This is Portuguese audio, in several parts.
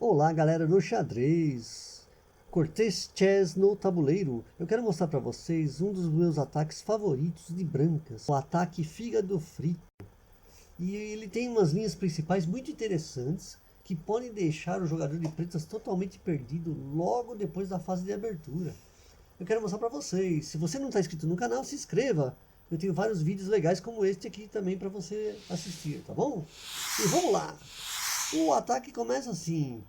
Olá, galera do xadrez. Cortês Chess no tabuleiro. Eu quero mostrar para vocês um dos meus ataques favoritos de brancas, o ataque fígado frito. E ele tem umas linhas principais muito interessantes que podem deixar o jogador de pretas totalmente perdido logo depois da fase de abertura. Eu quero mostrar para vocês. Se você não está inscrito no canal, se inscreva. Eu tenho vários vídeos legais como este aqui também para você assistir, tá bom? E vamos lá! O ataque começa assim.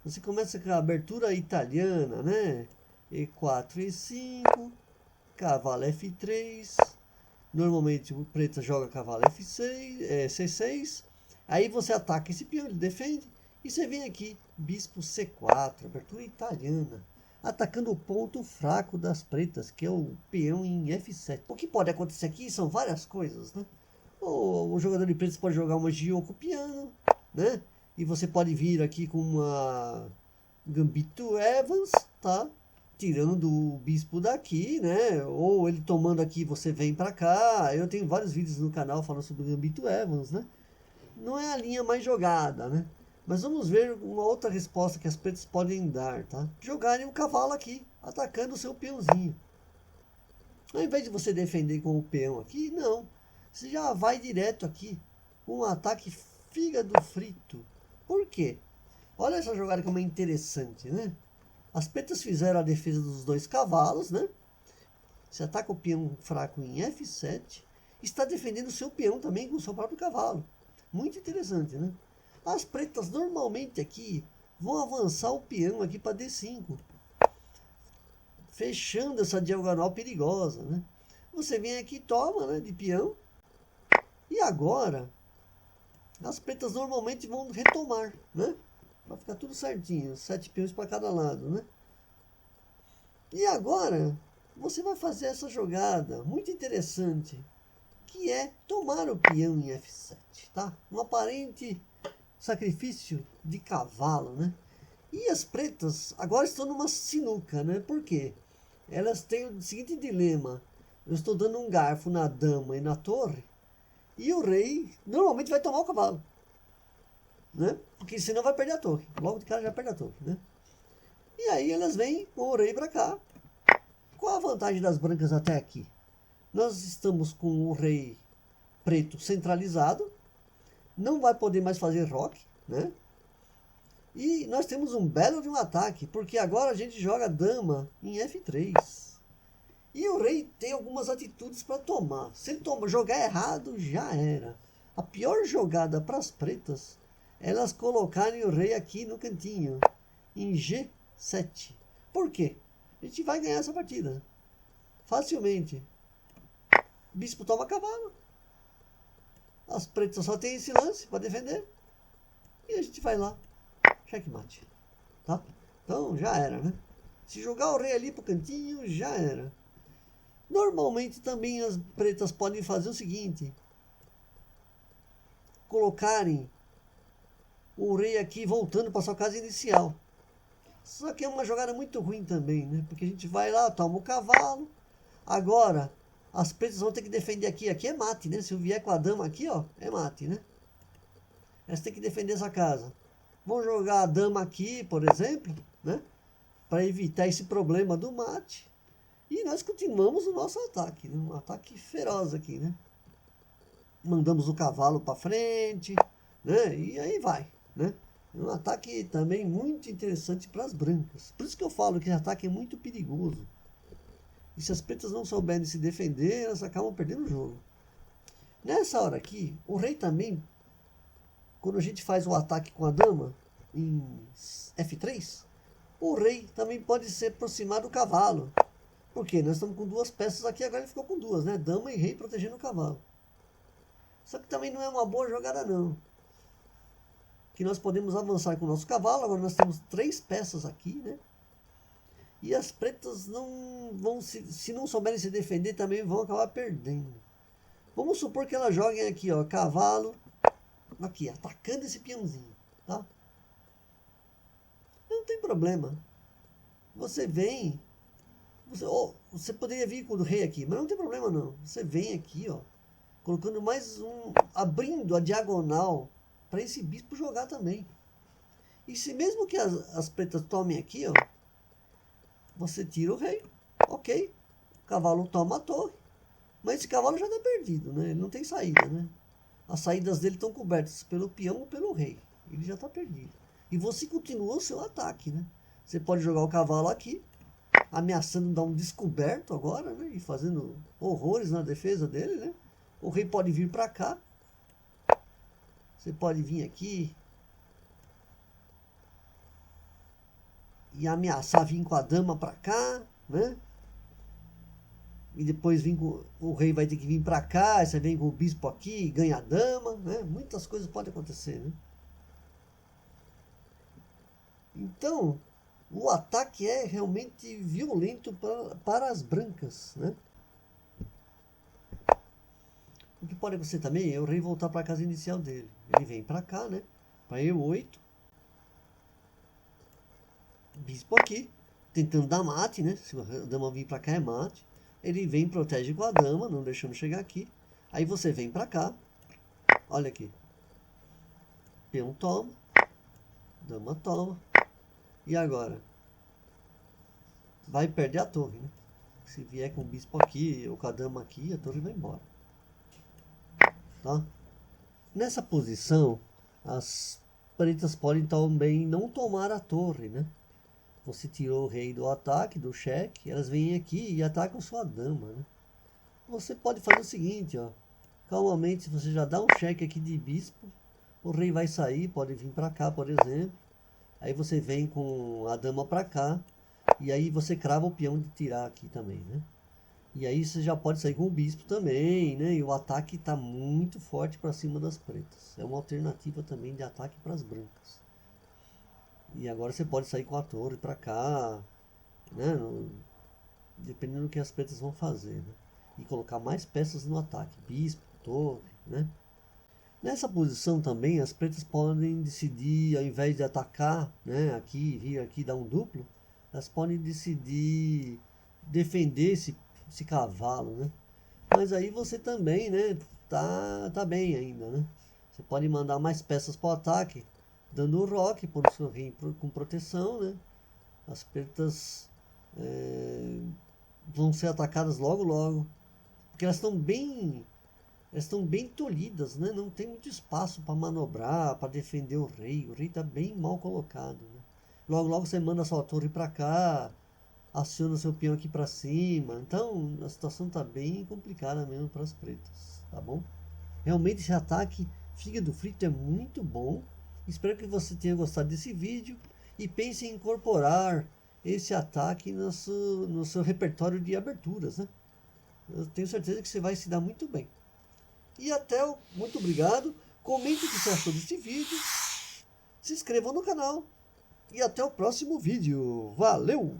Você começa com a abertura italiana, né? E4, E5, cavalo F3. Normalmente o preto joga cavalo F6, C6. Aí você ataca esse peão, ele defende. E você vem aqui, bispo C4, abertura italiana. Atacando o ponto fraco das pretas, que é o peão em F7. O que pode acontecer aqui são várias coisas, né? O jogador de pretas pode jogar uma Giuoco piano, né? E você pode vir aqui com uma Gambito Evans, tá? Tirando o bispo daqui, né? Ou ele tomando aqui, você vem pra cá. Eu tenho vários vídeos no canal falando sobre o Gambito Evans, né? Não é a linha mais jogada, né? Mas vamos ver uma outra resposta que as pretas podem dar, tá? Jogarem um cavalo aqui, atacando o seu peãozinho. Ao invés de você defender com o peão aqui, não. Você já vai direto aqui, com um ataque fígado frito. Por quê? Olha essa jogada como é interessante, né? As pretas fizeram a defesa dos dois cavalos, né? Você ataca o peão fraco em F7. Está defendendo o seu peão também com o seu próprio cavalo. Muito interessante, né? As pretas normalmente aqui vão avançar o peão aqui para D5. Fechando essa diagonal perigosa, né? Você vem aqui e toma, né, de peão. E agora, as pretas normalmente vão retomar, né? Vai ficar tudo certinho, 7 peões para cada lado, né? E agora, você vai fazer essa jogada muito interessante, que é tomar o peão em F7, tá? Um aparente sacrifício de cavalo, né? E as pretas agora estão numa sinuca, né? Por quê? Elas têm o seguinte dilema. Eu estou dando um garfo na dama e na torre, e o rei normalmente vai tomar o cavalo, né? Porque senão vai perder a torre. Logo de cara já perde a torre, né? E aí elas vêm com o rei para cá. Qual a vantagem das brancas até aqui? Nós estamos com o rei preto centralizado. Não vai poder mais fazer roque, né? E nós temos um belo de um ataque, porque agora a gente joga dama em F3. E o rei tem algumas atitudes para tomar. Se ele jogar errado, já era. A pior jogada para as pretas é elas colocarem o rei aqui no cantinho, em G7. Por quê? A gente vai ganhar essa partida facilmente. Bispo toma cavalo. As pretas só tem esse lance para defender. E a gente vai lá. Checkmate. Tá? Então já era, né? Se jogar o rei ali pro cantinho, já era. Normalmente também as pretas podem fazer o seguinte. Colocarem o rei aqui voltando para sua casa inicial. Só que é uma jogada muito ruim também, né? Porque a gente vai lá, toma o cavalo. Agora, as pretas vão ter que defender aqui. Aqui é mate, né? Se eu vier com a dama aqui, ó, é mate, né? Elas têm que defender essa casa. Vão jogar a dama aqui, por exemplo, né? Para evitar esse problema do mate. E nós continuamos o nosso ataque, né? Um ataque feroz aqui, né? Mandamos o cavalo para frente, né? E aí vai, né? É um ataque também muito interessante para as brancas. Por isso que eu falo que esse ataque é muito perigoso. E se as pretas não souberem se defender, elas acabam perdendo o jogo. Nessa hora aqui, o rei também, quando a gente faz o ataque com a dama em F3, o rei também pode se aproximar do cavalo. Porque nós estamos com duas peças aqui, agora ele ficou com duas, né? Dama e rei protegendo o cavalo. Só que também não é uma boa jogada, não. Que nós podemos avançar com o nosso cavalo. Agora nós temos 3 peças aqui, né? E as pretas não vão, se não souberem se defender, também vão acabar perdendo. Vamos supor que elas joguem aqui, ó, cavalo, aqui, atacando esse peãozinho, tá? Não tem problema. Você vem, você poderia vir com o rei aqui, mas não tem problema não. Você vem aqui, ó, colocando mais um, abrindo a diagonal para esse bispo jogar também. E se mesmo que as pretas tomem aqui, ó, você tira o rei, ok. O cavalo toma a torre. Mas esse cavalo já está perdido, né? Ele não tem saída, né? As saídas dele estão cobertas pelo peão ou pelo rei. Ele já está perdido. E você continua o seu ataque, né? Você pode jogar o cavalo aqui, ameaçando dar um descoberto agora, né? E fazendo horrores na defesa dele, né? O rei pode vir para cá. Você pode vir aqui e ameaçar vir com a dama para cá, né? E depois o rei vai ter que vir para cá, aí você vem com o bispo aqui e ganha a dama, né? Muitas coisas podem acontecer, né? Então, o ataque é realmente violento para as brancas, né? O que pode acontecer também é o rei voltar para a casa inicial dele. Ele vem para cá, né? Para E8. Bispo aqui, tentando dar mate, né? Se a dama vir para cá é mate. Ele vem, protege com a dama, não deixando chegar aqui. Aí você vem pra cá. Olha aqui. Peão toma. Dama toma. E agora? Vai perder a torre, né? Se vier com o bispo aqui ou com a dama aqui, a torre vai embora. Tá? Nessa posição, as pretas podem também não tomar a torre, né? Você tirou o rei do ataque, do cheque, elas vêm aqui e atacam sua dama, né? Você pode fazer o seguinte, ó. Calmamente, você já dá um cheque aqui de bispo. O rei vai sair, pode vir para cá, por exemplo. Aí você vem com a dama para cá. E aí você crava o peão de tirar aqui também, né? E aí você já pode sair com o bispo também, né? E o ataque está muito forte para cima das pretas. É uma alternativa também de ataque para as brancas. E agora você pode sair com a torre para cá, né? Dependendo do que as pretas vão fazer, né? E colocar mais peças no ataque, bispo, torre, né? Nessa posição também as pretas podem decidir, ao invés de atacar, né? Aqui, vir aqui dar um duplo, elas podem decidir defender esse cavalo, né? Mas aí você também, né? Tá bem ainda, né? Você pode mandar mais peças para o ataque, dando o roque por o seu rei com proteção, né? As pretas vão ser atacadas logo logo, porque elas estão bem tolhidas, né? Não tem muito espaço para manobrar, para defender o rei está bem mal colocado, né? Logo logo você manda sua torre para cá, aciona seu peão aqui para cima, então a situação está bem complicada mesmo para as pretas, tá bom? Realmente esse ataque fígado frito é muito bom. Espero que você tenha gostado desse vídeo e pense em incorporar esse ataque no seu repertório de aberturas, né? Eu tenho certeza que você vai se dar muito bem. E muito obrigado. Comente o que você achou desse vídeo. Se inscreva no canal. E até o próximo vídeo. Valeu!